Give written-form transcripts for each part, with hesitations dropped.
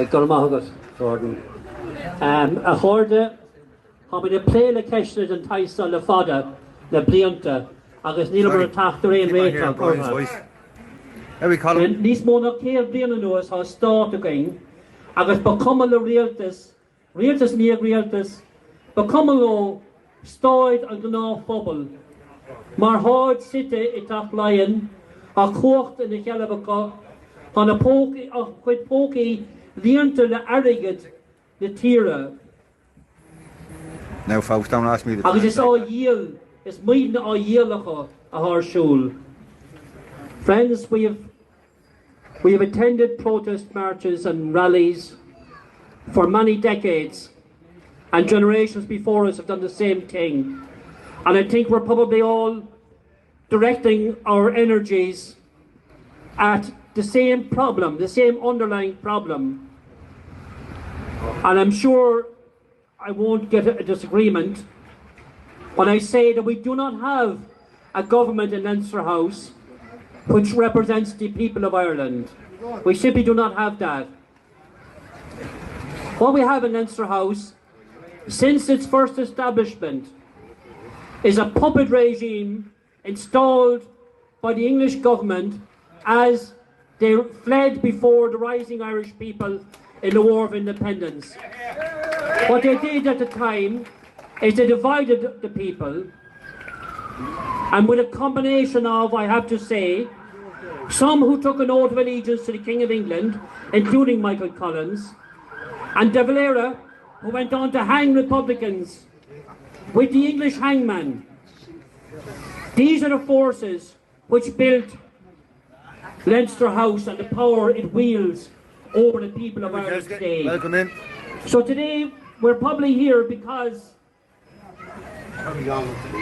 Gormahagat, Jordan. A horde, how many play the Keshler and Tysa the father, the Brianta, agus Nilbur attacked the rain rate of Cork. And these monarchical Briannos has started again, agus become the realtas near realtas, become a low, stored on the north bubble. Mar hard city it off lion, a court in the Calabaka, on a pokey of quite pokey, the enter the arrogant, the tira. Now, folks, don't ask me to. Agus it's all yield, it's meeting all yield a our shul. Friends, we have attended protest marches and rallies for many decades, and generations before us have done the same thing. And I think we're probably all directing our energies at the same problem, the same underlying problem. And I'm sure I won't get a disagreement when I say that we do not have a government in Leinster House which represents the people of Ireland. We simply do not have that. What we have in Leinster House, since its first establishment, is a puppet regime installed by the English government as they fled before the rising Irish people in the War of Independence. What they did at the time is they divided the people, and with a combination of, I have to say, some who took an oath of allegiance to the King of England, including Michael Collins, and De Valera, who went on to hang Republicans with the English hangman. These are the forces which built Leinster House and the power it wields over the people of Ireland today. Welcome in. So today we're probably here because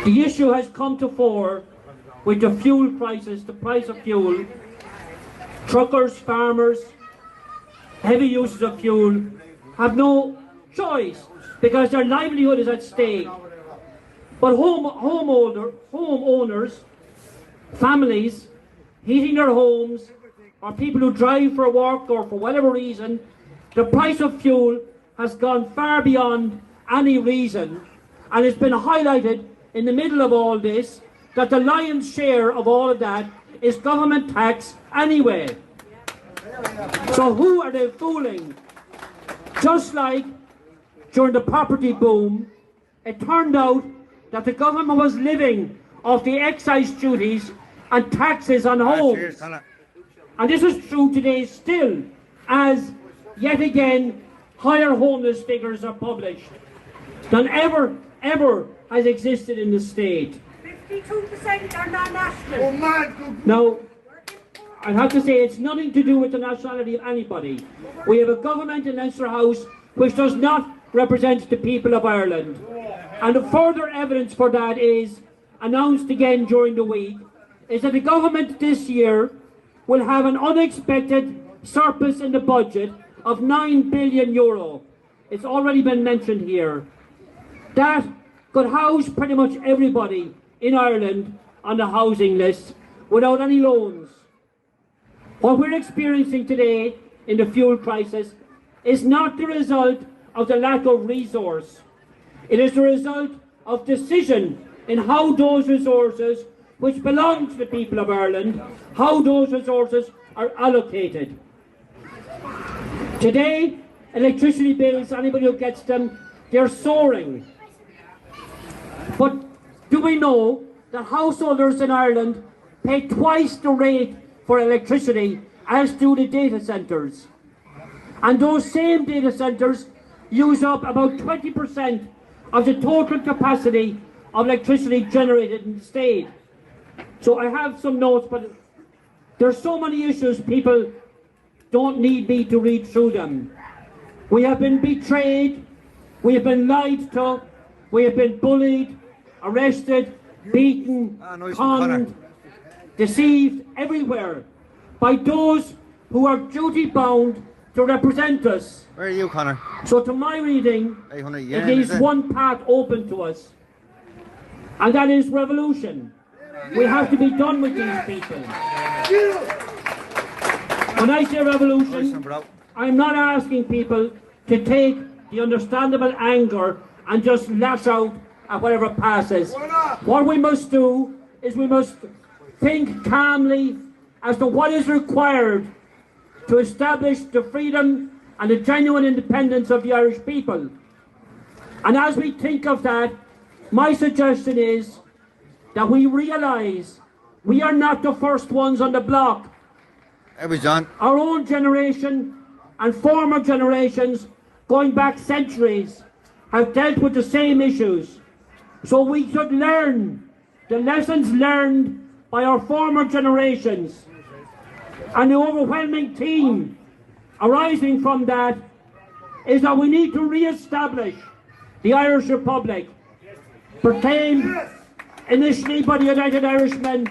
the issue has come to fore with the fuel crisis, the price of fuel. Truckers, farmers, heavy users of fuel have no choice because their livelihood is at stake. But homeowners, families, heating their homes, or people who drive for work or for whatever reason, the price of fuel has gone far beyond any reason, and it's been highlighted in the middle of all this that the lion's share of all of that is government tax anyway. So who are they fooling? Just like during the property boom, it turned out that the government was living off the excise duties and taxes on homes. And this is true today still, as yet again higher homeless figures are published than ever has existed in the state. 52% are non-national. Now, I have to say it's nothing to do with the nationality of anybody. We have a government in Leinster House which does not represent the people of Ireland. And the further evidence for that is, announced again during the week, is that the government this year will have an unexpected surplus in the budget of €9 billion. It's already been mentioned here. That could house pretty much everybody in Ireland on the housing list without any loans. What we're experiencing today in the fuel crisis is not the result of the lack of resource. It is the result of decision in how those resources, which belong to the people of Ireland, how those resources are allocated. Today, electricity bills, anybody who gets them, they're soaring. But do we know that householders in Ireland pay twice the rate for electricity as do the data centres? And those same data centres use up about 20% of the total capacity of electricity generated in the state. So I have some notes, but there's so many issues people don't need me to read through them. We have been betrayed, we have been lied to, we have been bullied, arrested, beaten, conned, deceived everywhere by those who are duty bound to represent us. Where are you, Connor? So to my reading, it leaves one path open to us, and that is revolution. We have to be done with these people. When I say revolution, I'm not asking people to take the understandable anger and just lash out at whatever passes. What we must do is we must think calmly as to what is required to establish the freedom and the genuine independence of the Irish people. And as we think of that, my suggestion is that we realise we are not the first ones on the block. Our own generation and former generations, going back centuries, have dealt with the same issues. So we should learn the lessons learned by our former generations. And the overwhelming theme arising from that is that we need to re-establish the Irish Republic, proclaimed initially by the United Irishmen,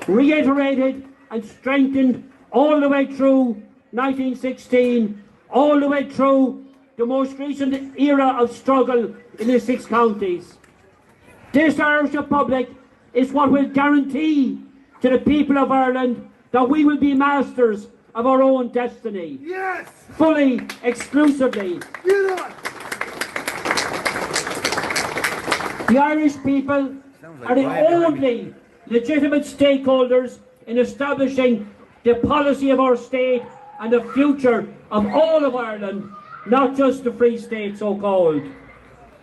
reiterated and strengthened all the way through 1916, all the way through the most recent era of struggle in the 6 counties. This Irish Republic is what will guarantee to the people of Ireland that we will be masters of our own destiny. Yes! Fully, exclusively. The Irish people are the only legitimate stakeholders in establishing the policy of our state and the future of all of Ireland, not just the Free State, so-called.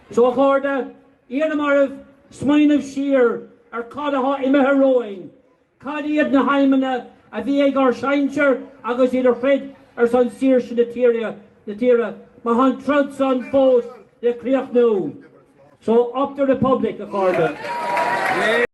So, Cadhla, Eamonn smain of sheer, ar Cadha imethe roing, Cadhla na haimena a bhí gar shaincher agus idir fred ar son sir sin na tira, ma han trud son fós le criach no. So up to the Republic, Cadhla.